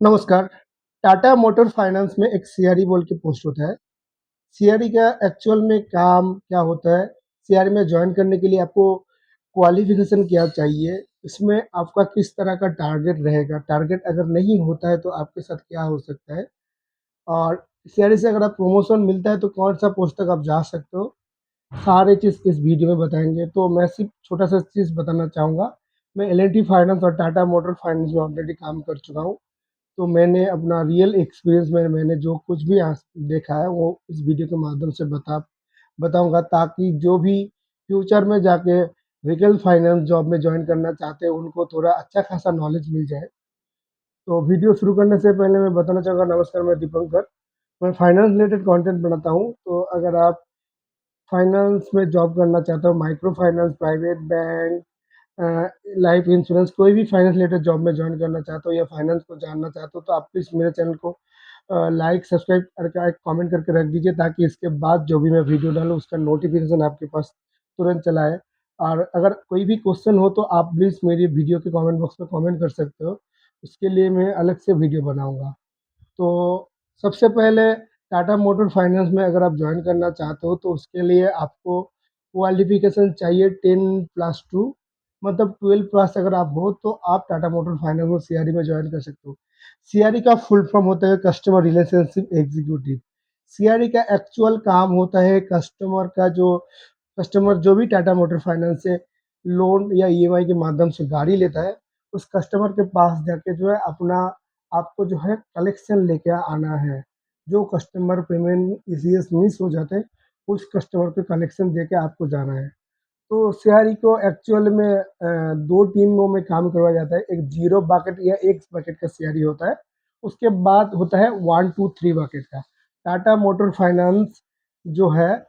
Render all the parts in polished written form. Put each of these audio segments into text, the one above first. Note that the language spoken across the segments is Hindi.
नमस्कार। टाटा मोटर फाइनेंस में एक सीआरई बोल के पोस्ट होता है। सीआरई का एक्चुअल में काम क्या होता है? सीआरई में जॉइन करने के लिए आपको क्वालिफ़िकेशन क्या चाहिए? इसमें आपका किस तरह का टारगेट रहेगा? टारगेट अगर नहीं होता है तो आपके साथ क्या हो सकता है? और सीआरई से अगर आप प्रमोशन मिलता है तो कौन-सा पोस्ट तक आप जा सकते हो? सारी चीज़ इस वीडियो में बताएँगे। तो मैं सिर्फ़ छोटा-सा चीज़ बताना चाहूँगा। मैं एल&टी फाइनेंस और टाटा मोटर फाइनेंस में ऑलरेडी काम कर चुका हूँ। तो मैंने अपना रियल एक्सपीरियंस में मैंने जो कुछ भी आज देखा है वो इस वीडियो के माध्यम से बताऊँगा, ताकि जो भी फ्यूचर में जाके व्हीकल फाइनेंस जॉब में जॉइन करना चाहते हैं उनको थोड़ा अच्छा खासा नॉलेज मिल जाए। तो वीडियो शुरू करने से पहले मैं बताना चाहूँगा, नमस्कार, मैं दीपंकर। मैं फाइनेंस रिलेटेड कंटेंट बनाता हूँ। तो अगर आप फाइनेंस में जॉब करना चाहते हो, micro finance, private bank, life insurance, कोई भी फाइनेंस रिलेटेड जॉब में जॉइन करना चाहते हो या फाइनेंस को जानना चाहते हो, तो आप प्लीज़ मेरे चैनल को लाइक, सब्सक्राइब करके एक कमेंट करके रख दीजिए, ताकि इसके बाद जो भी मैं वीडियो डालूँ उसका नोटिफिकेशन आपके पास तुरंत चला आए। और अगर कोई भी क्वेश्चन हो तो आप प्लीज़ मेरी वीडियो के कमेंट बॉक्स में कमेंट कर सकते हो। उसके लिए मैं अलग से वीडियो बनाऊँगा। तो सबसे पहले टाटा मोटर फाइनेंस में अगर आप जॉइन करना चाहते हो तो उसके लिए आपको क्वालिफ़िकेशन चाहिए 10+2, मतलब 12 प्लस अगर आप हो तो आप टाटा मोटर फाइनेंस में सीआरई में जॉइन कर सकते हो। सीआरई का फुल फॉर्म होता है कस्टमर रिलेशनशिप एग्जीक्यूटिव। सीआरई का एक्चुअल काम होता है कस्टमर जो भी टाटा मोटर फाइनेंस से लोन या ईएमआई के माध्यम से गाड़ी लेता है, उस कस्टमर के पास जाके जो है अपना आपको जो है कलेक्शन लेके आना है। जो कस्टमर पेमेंट ईसीएस मिस हो जाते हैं, उस कस्टमर पे कलेक्शन देके आपको जाना है। तो सीआरई को एक्चुअल में 2 टीमों में काम करवाया जाता है। एक ज़ीरो बकेट या एक्स बकेट का सीआरई होता है। उसके बाद होता है 1, 2, 3 बकेट का। टाटा मोटर फाइनेंस जो है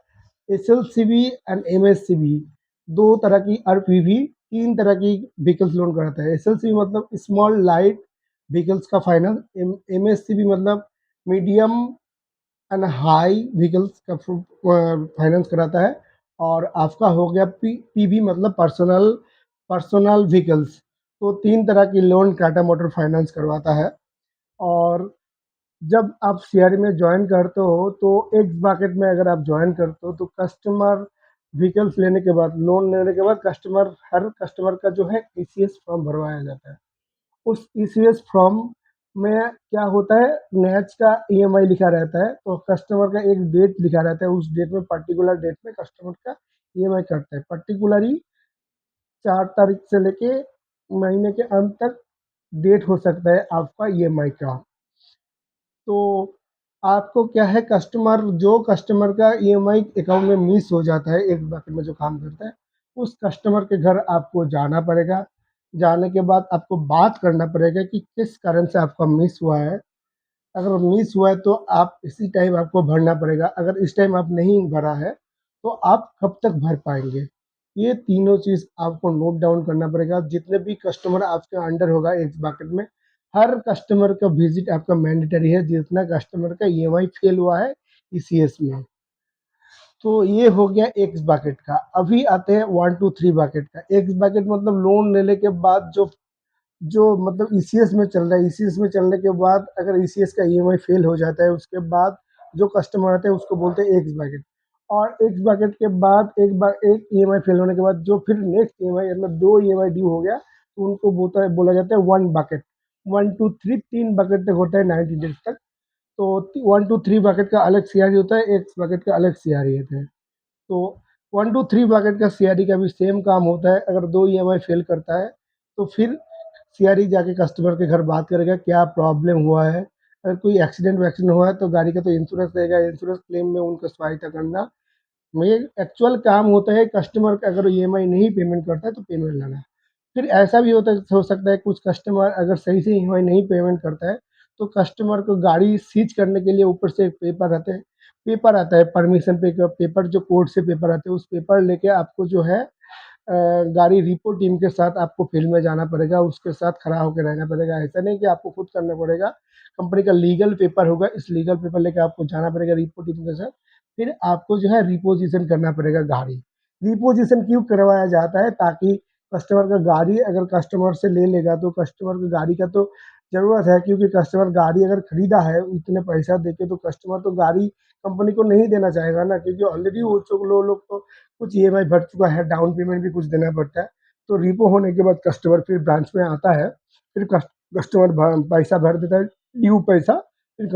एसएलसीवी एंड एमएससीवी 2 तरह की, और पीवी 3 तरह की व्हीकल्स लोन कराता है। एसएलसीवी मतलब स्मॉल लाइट व्हीकल्स का फाइनेंस, एमएससीवी मतलब मीडियम एंड हाई व्हीकल्स का फाइनेंस कराता है। और आपका हो गया पीवी मतलब पर्सनल पर्सनल व्हीकल्स। तो 3 तरह की लोन टाटा मोटर फाइनेंस करवाता है। और जब आप सीआरई में जॉइन करते हो तो एक्स बकेट में अगर आप जॉइन करते हो तो कस्टमर व्हीकल्स लेने के बाद, लोन लेने के बाद हर कस्टमर का जो है ईसीएस फॉर्म भरवाया जाता है। उस ईसीएस फॉर्म में क्या होता है, नैच का ईएमआई लिखा रहता है, तो कस्टमर का एक डेट लिखा रहता है। उस डेट में, पर्टिकुलर डेट में कस्टमर का ईएमआई कटता है। पर्टिकुलरली 4 तारीख से लेके महीने के अंत तक डेट हो सकता है आपका ईएमआई का। तो आपको क्या है, कस्टमर का ईएमआई अकाउंट में मिस हो जाता है, एक बकेट में जो काम करता है, उस कस्टमर के घर आपको जाना पड़ेगा। जाने के बाद आपको बात करना पड़ेगा कि किस कारण से आपका मिस हुआ है। अगर मिस हुआ है तो आप इसी टाइम आपको भरना पड़ेगा। अगर इस टाइम आप नहीं भरा है तो आप कब तक भर पाएँगे? ये तीनों चीज़ आपको नोट डाउन करना पड़ेगा। जितने भी कस्टमर आपके अंडर होगा इस बकेट में, हर कस्टमर का विज़िट आपका मैंडेटरी है, जितना कस्टमर का ईएमआई फेल हुआ है ईसीएस में। तो ये हो गया एक्स बकेट का। अभी आते हैं 1, 2, 3 बकेट का। एक्स बकेट मतलब लोन लेने के बाद जो जो मतलब ईसीएस में चल रहा है, ईसीएस में चलने के बाद अगर ईसीएस का ईएमआई फेल हो जाता है, उसके बाद जो कस्टमर आते हैं उसको बोलते हैं एक्स बकेट। और एक्स बकेट के बाद एक ईएमआई फेल होने के बाद जो फिर नेक्स्ट ईएमआई, मतलब 2 ईएमआई ड्यू हो गया, तो उनको बोला जाता है 1 बकेट। 1, 2, 3 3 बकेट तक होता है 90 डेज़ तक। तो 1, 2, 3 बकेट का अलग सीआरई होता है, एक्स बकेट का अलग सीआरई होता है। तो 1, 2, 3 बकेट का सीआरई का भी सेम काम होता है। अगर 2 ईएमआई फेल करता है तो फिर सीआरई जाके कस्टमर के घर बात करेगा क्या प्रॉब्लम हुआ है। अगर कोई एक्सीडेंट हुआ है तो गाड़ी का तो इंश्योरेंस रहेगा, इंश्योरेंस क्लेम में उनका सहायता करना। मेन एक्चुअल काम होता है कस्टमर का, अगर ईएमआई नहीं पेमेंट करता है तो पेमेंट लाना। फिर ऐसा भी हो सकता है, कुछ कस्टमर अगर सही से ईएमआई नहीं पेमेंट करता है तो कस्टमर को गाड़ी सीज करने के लिए ऊपर से एक पेपर आता है परमिशन पे का पेपर, जो कोर्ट से पेपर आते हैं, उस पेपर लेके आपको जो है गाड़ी रिपो टीम के साथ आपको फील्ड में जाना पड़ेगा, उसके साथ खड़ा होकर रहना पड़ेगा। ऐसा नहीं कि आपको खुद करना पड़ेगा, कंपनी का लीगल पेपर होगा, इस लीगल पेपर लेके आपको जाना पड़ेगा रिपो टीम के साथ। फिर आपको जो है रिपोजिशन करना पड़ेगा गाड़ी। रिपोजिशन क्यों करवाया जाता है? ताकि कस्टमर का गाड़ी अगर कस्टमर से ले लेगा तो कस्टमर की गाड़ी का तो ज़रूरत है, क्योंकि कस्टमर गाड़ी अगर खरीदा है उतने पैसा देके, तो कस्टमर तो गाड़ी कंपनी को नहीं देना चाहेगा ना, क्योंकि ऑलरेडी वो लोग तो कुछ ईएमआई भर चुका है, डाउन पेमेंट भी कुछ देना पड़ता है। तो रिपो होने के बाद कस्टमर फिर ब्रांच में आता है, फिर कस्टमर पैसा भर देता है, ड्यू पैसा, फिर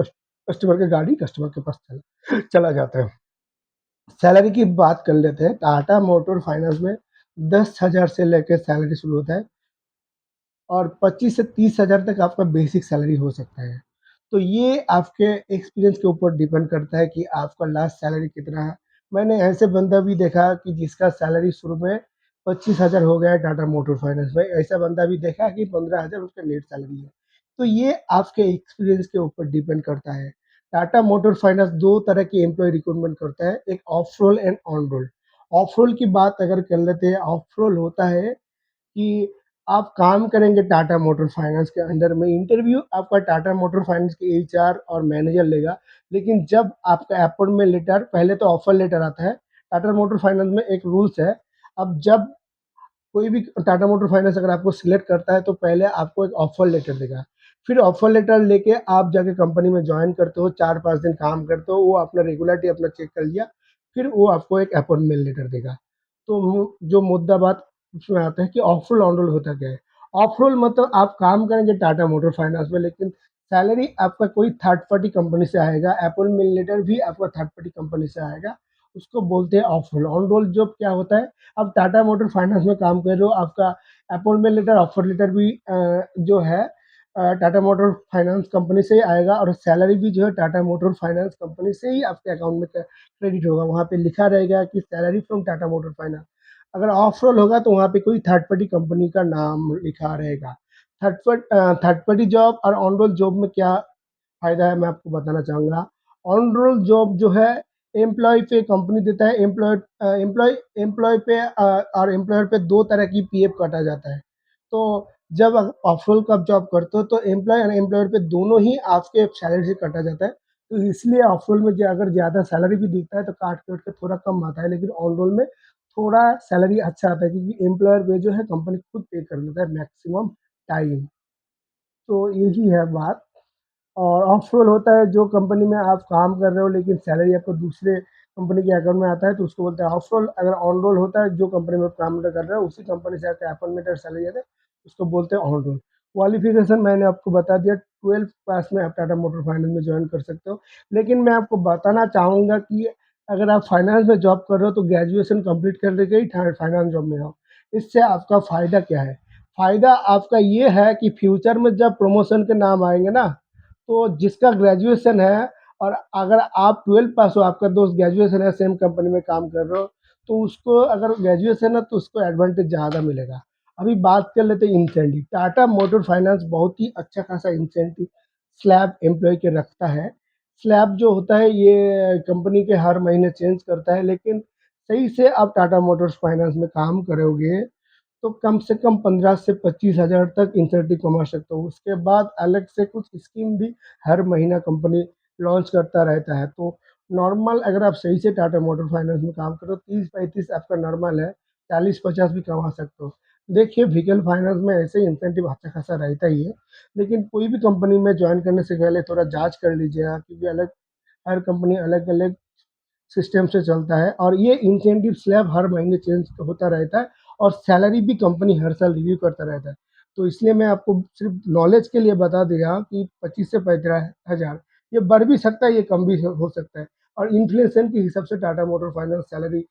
कस्टमर की गाड़ी कस्टमर के पास चला चला जाता है। सैलरी की बात कर लेते हैं। टाटा मोटर फाइनेंस में 10,000 से लेके सैलरी शुरू होता है, और 25 से 30,000 तक आपका बेसिक सैलरी हो सकता है। तो ये आपके एक्सपीरियंस के ऊपर डिपेंड करता है कि आपका लास्ट सैलरी कितना है। मैंने ऐसे बंदा भी देखा कि जिसका सैलरी शुरू में 25,000 हो गया है टाटा मोटर फाइनेंस में, ऐसा बंदा भी देखा कि 15,000 उसका नेट सैलरी है। तो ये आपके एक्सपीरियंस के ऊपर डिपेंड करता है। टाटा मोटर फाइनेंस 2 तरह की एम्प्लॉयी रिक्रूटमेंट करता है, एक off role and on role. Off role की बात अगर कर लेते हैं, ऑफ रोल होता है कि आप काम करेंगे टाटा मोटर फाइनेंस के अंडर में, इंटरव्यू आपका टाटा मोटर फाइनेंस के एचआर और मैनेजर लेगा। लेकिन जब आपका अपॉइंटमेंट लेटर, पहले तो ऑफर लेटर आता है। टाटा मोटर फाइनेंस में एक रूल्स है, अब जब कोई भी टाटा मोटर फाइनेंस अगर आपको सिलेक्ट करता है तो पहले आपको एक ऑफर लेटर देगा। फिर ऑफर लेटर लेके आप जाके कंपनी में जॉइन करते हो, 4-5 दिन काम करते हो, वो अपना रेगुलरिटी अपना चेक कर लिया, फिर वो आपको एक अपॉइंटमेंट लेटर देगा। तो जो मुद्दा बात उसमें आता है कि ऑफ रोल ऑन रोल होता क्या है? ऑफ रोल मतलब आप काम करेंगे टाटा मोटर फाइनेंस में, लेकिन सैलरी आपका कोई थर्ड पार्टी कंपनी से आएगा, अपॉइंटमेंट लेटर भी आपका थर्ड पार्टी कंपनी से आएगा, उसको बोलते हैं off role. On role job क्या होता है, आप टाटा मोटर फाइनेंस में काम कर रहे हो, आपका अपॉइंटमेंट लेटर, ऑफर लेटर भी जो है टाटा मोटर फाइनेंस कंपनी से ही आएगा, और सैलरी भी जो है टाटा मोटर फाइनेंस कंपनी से ही आपके अकाउंट में क्रेडिट होगा। वहाँ पे लिखा रहेगा कि salary from Tata motor finance. अगर ऑफ रोल होगा तो वहाँ पे कोई थर्ड पार्टी कंपनी का नाम लिखा रहेगा। थर्ड पार्टी जॉब और ऑन रोल जॉब में क्या फ़ायदा है, मैं आपको बताना चाहूँगा। ऑन रोल जॉब जो है, एम्प्लॉयी पे कंपनी देता है, एम्प्लॉयी पे और एम्प्लॉयर पे 2 तरह की पीएफ काटा जाता है। तो जब ऑफ रोल का आप जॉब करते हो तो एम्प्लॉयी और एम्प्लॉयर पे दोनों ही आपके सैलरी से काटा जाता है। तो इसलिए ऑफ रोल में अगर ज़्यादा सैलरी भी दिखता है तो काट-कूट के थोड़ा कम आता है, लेकिन ऑन रोल में थोड़ा सैलरी अच्छा आता है, क्योंकि एम्प्लॉयर पे जो है कंपनी खुद पे कर देता है मैक्सिमम टाइम। तो यही है बात। और ऑफ रोल होता है जो कंपनी में आप काम कर रहे हो लेकिन सैलरी आपको दूसरे कंपनी के अकाउंट में आता है, तो उसको बोलते हैं ऑफ रोल। अगर ऑन रोल होता है जो कंपनी में आप काम कर रहे हो उसी कंपनी से आपका अपॉइंटमेंट और सैलरी आता है, उसको बोलते हैं ऑन रोल। क्वालिफिकेशन मैंने आपको बता दिया, 12th पास में आप टाटा मोटर फाइनेंस में ज्वाइन कर सकते हो। लेकिन मैं आपको बताना चाहूँगा कि अगर आप फाइनेंस में जॉब कर रहे हो तो ग्रेजुएशन कंप्लीट कर के ही फाइनेंस जॉब में आओ। इससे आपका फ़ायदा क्या है? फ़ायदा आपका ये है कि फ्यूचर में जब प्रमोशन के नाम आएँगे ना, तो जिसका ग्रेजुएशन है और अगर आप 12th पास हो, आपका दोस्त ग्रेजुएशन है, सेम कंपनी में काम कर रहे हो, तो उसको अगर ग्रेजुएशन है तो उसको एडवांटेज ज़्यादा मिलेगा। अभी बात कर लेते हैं इंसेंटिव। टाटा मोटर फाइनेंस बहुत ही अच्छा खासा इंसेंटिव स्लैब एम्प्लॉयी के रखता है। स्लैब जो होता है ये कंपनी के हर महीने चेंज करता है, लेकिन सही से आप टाटा मोटर्स फाइनेंस में काम करोगे तो कम से कम 15 से 25,000 तक इंसेंटिव कमा सकते हो। उसके बाद अलग से कुछ स्कीम भी हर महीना कंपनी लॉन्च करता रहता है। तो नॉर्मल अगर आप सही से टाटा मोटर फाइनेंस में काम करो, 30-35 आपका नॉर्मल है, 40-50 भी कमा सकते हो। देखिए व्हीकल फाइनेंस में ऐसे ही इंसेंटिव अच्छा खासा रहता ही है, लेकिन कोई भी कंपनी में जॉइन करने से पहले थोड़ा जाँच कर लीजिएगा, क्योंकि हर कंपनी अलग-अलग सिस्टम से चलता है, और ये इंसेंटिव स्लैब हर महीने चेंज होता रहता है, और सैलरी भी कंपनी हर साल रिव्यू करता रहता है। तो इसलिए मैं आपको सिर्फ नॉलेज के लिए बता दे रहा हूँ कि 25 से 15,000 ये बढ़ भी सकता है, ये कम भी हो सकता है, और इन्फ्लेशन के हिसाब से टाटा मोटर फाइनेंस सैलरी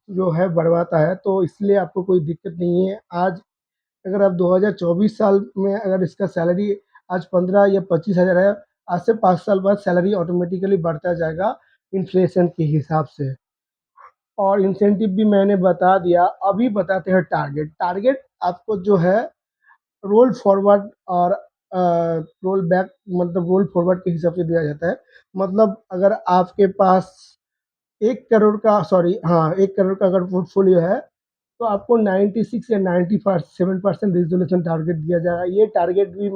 जो है बढ़वाता है, तो इसलिए आपको कोई दिक्कत नहीं है। आज अगर आप 2024 साल में अगर इसका सैलरी आज 15 या 25,000 है, आज से 5 साल बाद सैलरी ऑटोमेटिकली बढ़ता जाएगा इन्फ्लेशन के हिसाब से। और इंसेंटिव भी मैंने बता दिया, अभी बताते हैं टारगेट। टारगेट आपको जो है रोल फॉरवर्ड और रोल बैक, मतलब रोल फॉरवर्ड के हिसाब से दिया जाता है। मतलब अगर आपके पास 1 करोड़ का, सॉरी हाँ, 1 करोड़ का अगर पोर्टफोलियो है, तो आपको 96 या 97% रिज़ोल्यूशन टारगेट दिया जाएगा। ये टारगेट भी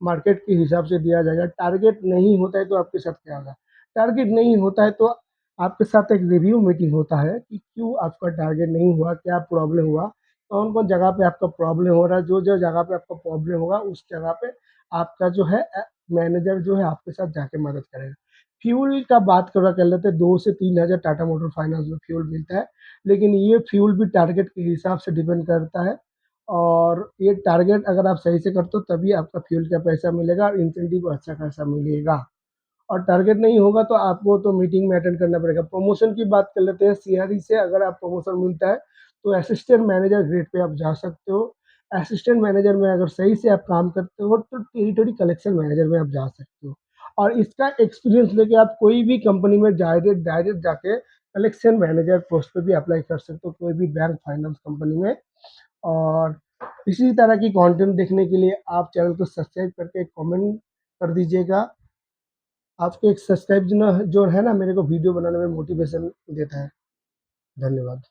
मार्केट के हिसाब से दिया जाएगा। टारगेट नहीं होता है तो आपके साथ क्या होगा? टारगेट नहीं होता है तो आपके साथ एक रिव्यू मीटिंग होता है कि क्यों आपका टारगेट नहीं हुआ, क्या प्रॉब्लम हुआ, कौन-कौन जगह पे आपका प्रॉब्लम हो रहा है। जो-जो जगह पे आपका प्रॉब्लम होगा उस जगह पे आपका जो है मैनेजर जो है आपके साथ जाके मदद करेगा। फ्यूल का बात कर लेते हैं, 2 से 3,000 टाटा मोटर फाइनेंस में फ्यूल मिलता है, लेकिन ये फ्यूल भी टारगेट के हिसाब से डिपेंड करता है और ये टारगेट अगर आप सही से करते हो तभी आपका फ्यूल का पैसा मिलेगा और इंसेंटिव अच्छा खासा मिलेगा। और टारगेट नहीं होगा तो आपको तो मीटिंग में अटेंड करना पड़ेगा। प्रमोशन की बात कर लेते हैं, सीआरई से अगर आप प्रमोशन मिलता है तो असिस्टेंट मैनेजर ग्रेड पे आप जा सकते हो। असिस्टेंट मैनेजर में अगर सही से आप काम करते हो तो टेरिटरी कलेक्शन मैनेजर में आप जा सकते हो। और इसका एक्सपीरियंस लेके आप कोई भी कंपनी में डायरेक्ट डायरेक्ट जाके कलेक्शन मैनेजर पोस्ट पे भी अप्लाई कर सकते हो, कोई भी बैंक फाइनेंस कंपनी में। और इसी तरह की कंटेंट देखने के लिए आप चैनल को सब्सक्राइब करके कमेंट कर दीजिएगा। आपके एक सब्सक्राइब जो है ना मेरे को वीडियो बनाने में मोटिवेशन देता है। धन्यवाद।